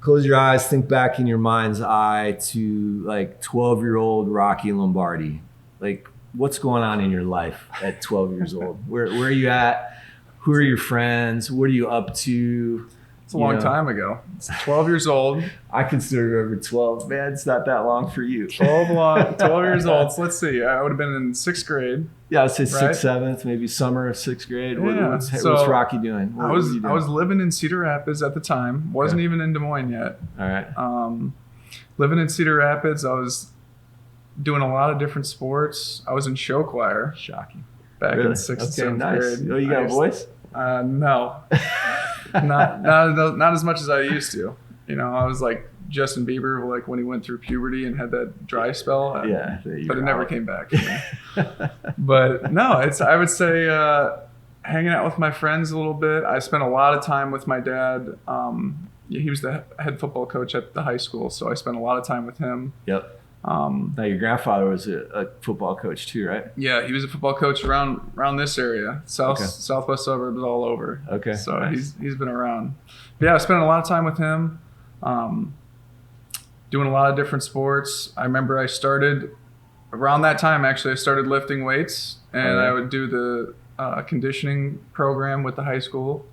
close your eyes, think back in your mind's eye to like 12-year-old Rocky Lombardi. Like, what's going on in your life at 12 years old? Where are you at? Who are your friends? What are you up to? It's a long time ago. It's 12 years old. I can still remember 12. Man, it's not that long for you. 12 years old. So let's see. I would have been in 6th grade. Yeah, I'd say 6th, right? 7th, maybe summer of 6th grade. Yeah. What's So Rocky doing? I was living in Cedar Rapids at the time. Wasn't even in Des Moines yet. All right. Living in Cedar Rapids, I was doing a lot of different sports. I was in show choir. Shocking. Back in 6th, 7th grade. Oh, you got a voice? No. not as much as I used to. You know, I was like Justin Bieber, like when he went through puberty and had that dry spell. But it never came back. But no, I would say hanging out with my friends a little bit. I spent a lot of time with my dad. He was the head football coach at the high school, so I spent a lot of time with him. Yep. Now your grandfather was a football coach too, right? Yeah, he was a football coach around this area, southwest suburbs, all over. Okay. So nice. he's been around. But yeah, I spent a lot of time with him, doing a lot of different sports. I remember I started around that time. Actually, I started lifting weights, and I would do the conditioning program with the high school.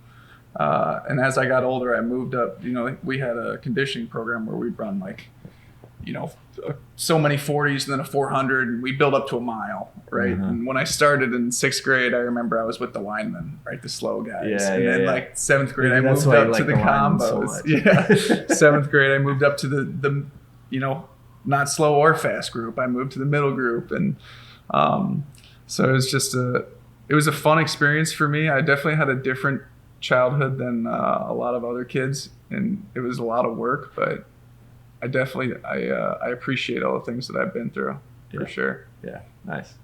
And as I got older, I moved up. You know, we had a conditioning program where we'd run like, you know, so many 40s and then a 400, and we built up to a mile, right? Mm-hmm. And when I started in 6th grade, I remember I was with the linemen, right? The slow guys. Like 7th grade, I moved up to the combos. So 7th grade, I moved up to the you know, not slow or fast group. I moved to the middle group. And so it was just it was a fun experience for me. I definitely had a different childhood than a lot of other kids, and it was a lot of work, but I definitely I appreciate all the things that I've been through for sure. Yeah, nice.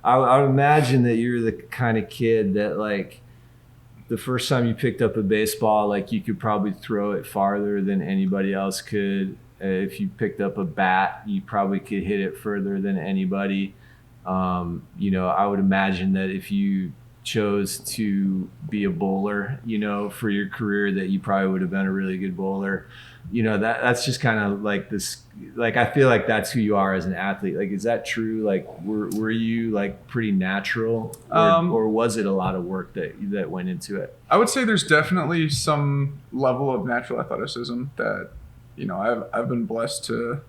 I would imagine that you're the kind of kid that, like, the first time you picked up a baseball, like, you could probably throw it farther than anybody else could. If you picked up a bat, you probably could hit it further than anybody. You know, I would imagine that if you chose to be a bowler, you know, for your career, that you probably would have been a really good bowler. You know, that's just kind of like this, like, I feel like that's who you are as an athlete. Like, is that true? Like, were you like pretty natural, or was it a lot of work that went into it? I would say there's definitely some level of natural athleticism that, you know, I've been blessed to,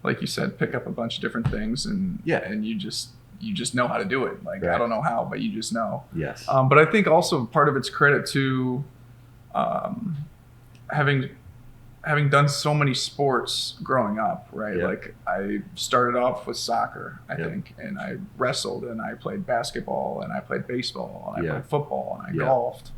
like you said, pick up a bunch of different things, and you just know how to do it. Like, right. I don't know how, but you just know. Yes. But I think also part of it's credit to having done so many sports growing up, right? Yep. Like, I started off with soccer, I think, and I wrestled, and I played basketball, and I played baseball, and I played football, and I golfed.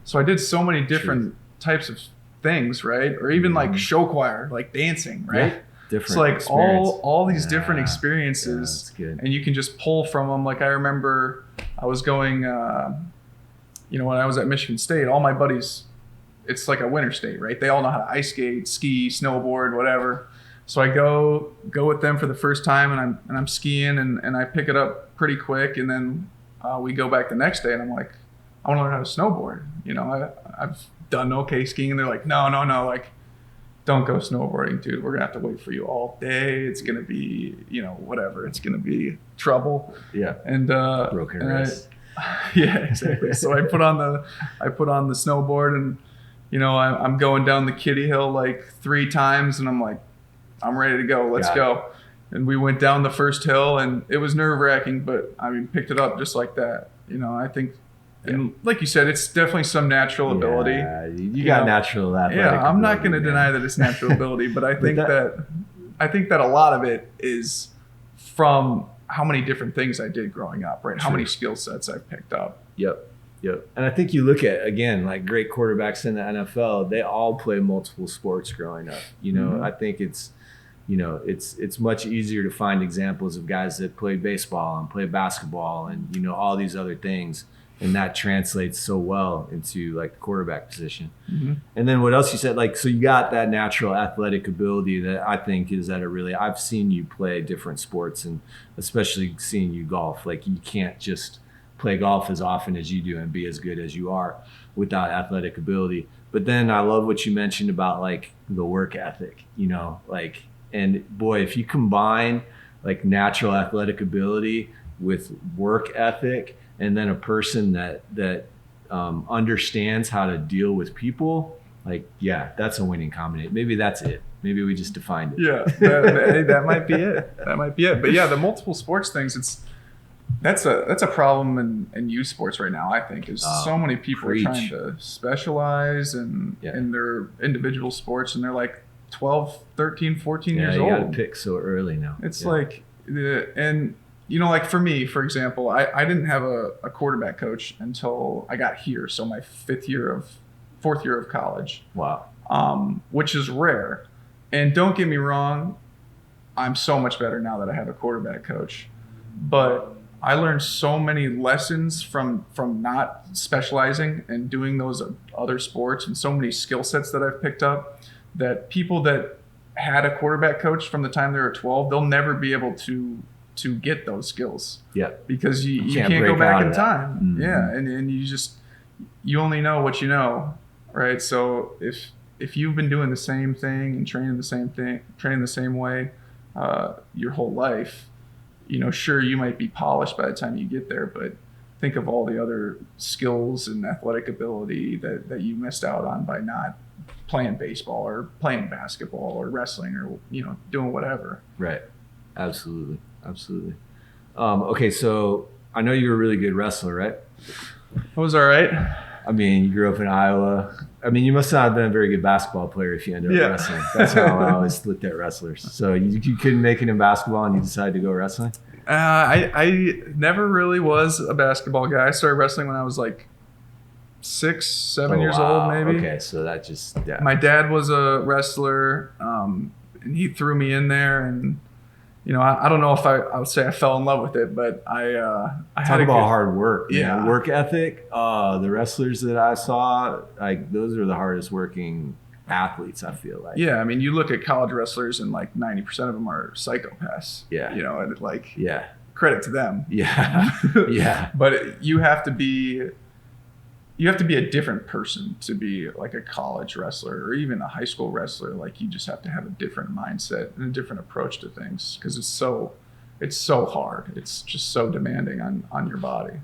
So I did so many different types of things, right? Or even like show choir, like dancing, right? Yeah. Different. It's like all these different experiences, and you can just pull from them. Like, I remember I was going, you know, when I was at Michigan State, all my buddies, it's like a winter state, right? They all know how to ice skate, ski, snowboard, whatever. So I go with them for the first time, and I'm skiing, and I pick it up pretty quick, and then we go back the next day, and I'm like, I want to learn how to snowboard. You know, I've done okay skiing, and they're like, no, like, don't go snowboarding, dude. We're gonna have to wait for you all day. It's gonna be, you know, whatever. It's gonna be trouble. Yeah. And broken wrist. Yeah, exactly. So I put on the snowboard, and, you know, I'm going down the kiddie hill like 3 times, and I'm like, I'm ready to go. Let's go. And we went down the first hill, and it was nerve-wracking, but I mean, picked it up just like that. You know, I think. And like you said, it's definitely some natural ability. Yeah, you got natural athletic ability. Yeah, I'm not going to deny that it's natural ability, but I think that a lot of it is from how many different things I did growing up, right? How many skill sets I've picked up. Yep. And I think you look at, again, like, great quarterbacks in the NFL, they all play multiple sports growing up. You know, I think it's, you know, it's much easier to find examples of guys that play baseball and play basketball and, you know, all these other things. And that translates so well into, like, the quarterback position. Mm-hmm. And then what else you said, like, so you got that natural athletic ability that I think is at a really, I've seen you play different sports, and especially seeing you golf. Like, you can't just play golf as often as you do and be as good as you are without athletic ability. But then I love what you mentioned about like the work ethic, you know, like, and boy, if you combine like natural athletic ability with work ethic, and then a person that understands how to deal with people, like, yeah, that's a winning combination. Maybe that's it. Maybe we just defined it. Yeah, that might be it. That might be it. But yeah, the multiple sports things, that's a problem in youth sports right now, I think, is so many people are trying to specialize in their individual sports, and they're like 12, 13, 14 years old. Yeah, you got to pick so early now. It's like, and you know, like for me, for example, I didn't have a quarterback coach until I got here. So my fourth year of college. Wow. Which is rare. And don't get me wrong, I'm so much better now that I have a quarterback coach. But I learned so many lessons from not specializing and doing those other sports, and so many skill sets that I've picked up, that people that had a quarterback coach from the time they were 12, they'll never be able to get those skills. Yeah. Because you can't go back in time. Mm-hmm. Yeah. And you only know what you know, right? So if you've been doing the same thing and training the same way your whole life, you know, sure, you might be polished by the time you get there, but think of all the other skills and athletic ability that you missed out on by not playing baseball or playing basketball or wrestling or, you know, doing whatever. Right. Absolutely. Okay, so I know you're a really good wrestler, right? I was all right. I mean, you grew up in Iowa. I mean, you must not have been a very good basketball player if you ended up wrestling. That's how I always looked at wrestlers. So you couldn't make it in basketball and you decided to go wrestling? I never really was a basketball guy. I started wrestling when I was like 6, 7 years old, maybe. Okay, so that just... Yeah. My dad was a wrestler, and he threw me in there, and you know, I don't know if I would say I fell in love with it, but I Talk about hard work. Yeah. Man. Work ethic. The wrestlers that I saw, like, those are the hardest working athletes, I feel like. Yeah, I mean, you look at college wrestlers and like 90% of them are psychopaths. Yeah. You know, and like, yeah, credit to them. Yeah. Yeah. But you have to be a different person to be like a college wrestler or even a high school wrestler. Like, you just have to have a different mindset and a different approach to things, because it's so hard. It's just so demanding on your body.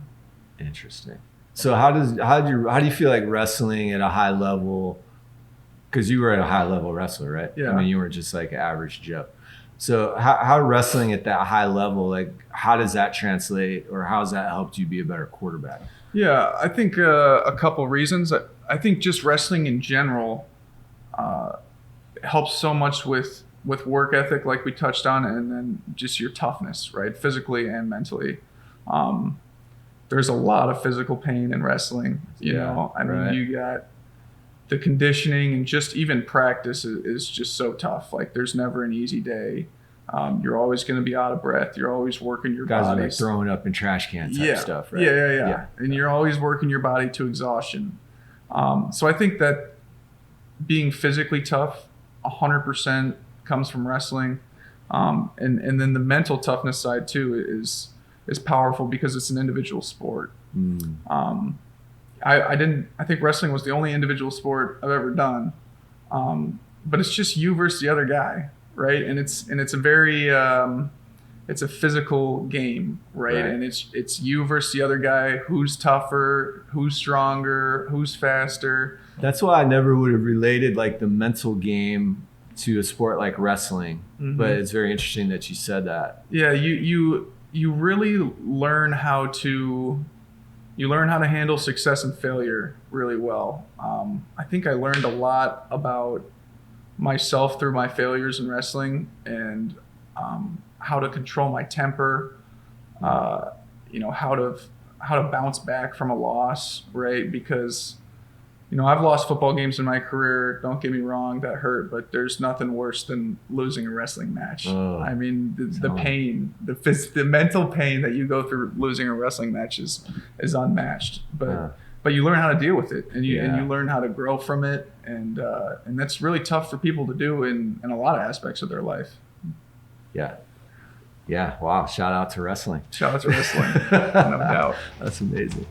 Interesting. So how do you feel like wrestling at a high level? Because you were at a high level wrestler, right? Yeah. I mean, you weren't just like average Joe. So how wrestling at that high level, like, how does that translate, or how has that helped you be a better quarterback? Yeah, I think a couple reasons. I think just wrestling in general helps so much with work ethic, like we touched on, and then just your toughness, right? Physically and mentally. There's a lot of physical pain in wrestling. You know, I mean, you got the conditioning, and just even practice is just so tough. Like, there's never an easy day. You're always going to be out of breath. You're always working your body. Guys are like throwing up in trash cans type stuff, right? Yeah. And you're always working your body to exhaustion. So I think that being physically tough 100% comes from wrestling. And then the mental toughness side too is powerful, because it's an individual sport. I think wrestling was the only individual sport I've ever done. But it's just you versus the other guy, right? And it's a very it's a physical game, right? And it's you versus the other guy. Who's tougher? Who's stronger? Who's faster? That's why I never would have related like the mental game to a sport like wrestling. Mm-hmm. But it's very interesting that you said that. Yeah, you really learn how to handle success and failure really well. I think I learned a lot about myself through my failures in wrestling, and how to control my temper, you know, how to bounce back from a loss, right? Because, you know, I've lost football games in my career. Don't get me wrong, that hurt, but there's nothing worse than losing a wrestling match. I mean, the pain, the mental pain that you go through losing a wrestling match is unmatched. But you learn how to deal with it, and you learn how to grow from it, and that's really tough for people to do in a lot of aspects of their life. Yeah. Yeah. Wow. Shout out to wrestling. Shout out to wrestling. No doubt. That's amazing.